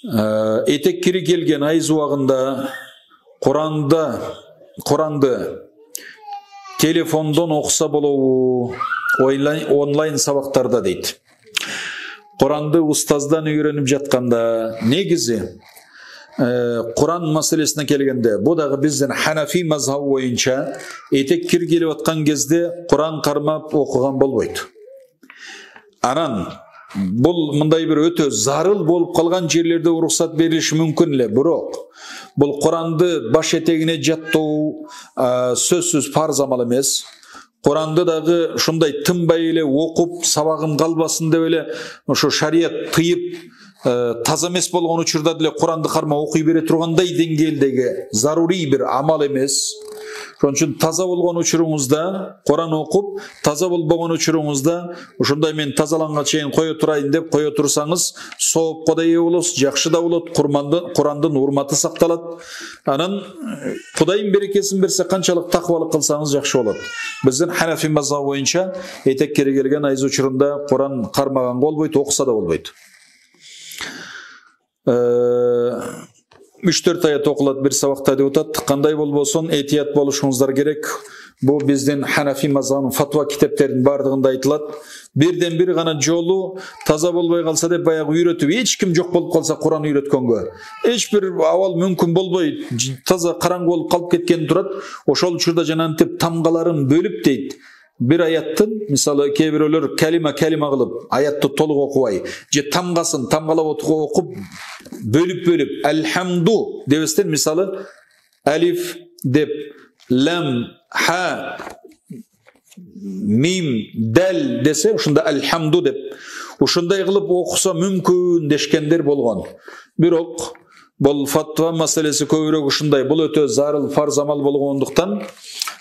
Этек кири келген айыз убагында Құранды телефондон окуса болобу, онлайн сабактарда дейт. Құранды устаздан үйрөнүп жатканда, негизи Құран маселесine келгенде, bu дагы биздин Ханафи мазхабы боюнча этек кир келип аткан кезде Құран кармап окуган болбойт. Анан бұл мындай бір өтө зарыл болып қалған жерлерде уруксат берилиши мүмкүн эле, бирок бұл Құранды баш этегине жаттоо сөзсүз парз амал эмес. Құранды дагы ушундай тынбай эле окуп, сабагым калбасын деп эле ошо шарият тыйып таза эмес болгон учурда деле Құранды карма окуй бере тургандай деңгээлдеги зарури бир амал эмес. Ошон үчүн таза болгон учуруңузда Құран окуп, таза болбогон учуруңузда ушундай мен тазаланга чейин кое турайын деп кое турсаңыз, соопко да ээ болосуз, жакшы да болот, Құрандын урматы сакталат. Анан Кудайым берекесин берсе, канчалык такыбалык кылсаңыз жакшы болот. Биздин Ханафи мазхабы боюнча этек кири келген айыз учурунда Құран кармаган болбойт, окуса да болбойт. 3-4 аят окулат бир сабакта деп атат. Кандай болбосун этият болушуңуздар керек. Бу биздин Ханафи мазхабынын фатва китептеринин бардыгында айтылат. Бирден бир гана жолу таза болбой калса деп баягы үйрөтүп, эч ким жок болуп калса Куран үйрөткөнгө, эч бир абал мүмкүн болбой, таза караңгы болуп калып кеткен турат. Ошол учурда жанантип тамгаларын бөлүп дейт. Bir ayattın, misалы kээ бирөөлөр калима кылып, аятты толук окубай, же тамгалап окуп, бөлүп, алхамду дебестен, misалы алиф деп, лам, ха, мим, дал десе, ушунда алхамду деп, ушундай кылып окуса мүмкүн дешкендер болгон. Бирок бул фатва маселеси көбүрөөк ушундай, бул өтө зарыл фарз амал болгондуктан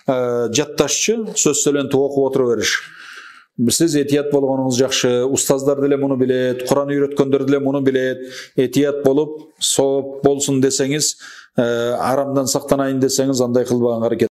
жатташчы сөз сөйлентип окуп отура бериш. Сиз этият болгонуңуз жакшы, устаздар деле муну билет, Куран үйрөткөндөр деле муну билет, этият болуп, сооп болсун десеңиз, арамдан сактанайын десеңиз, андай кылбаган аракет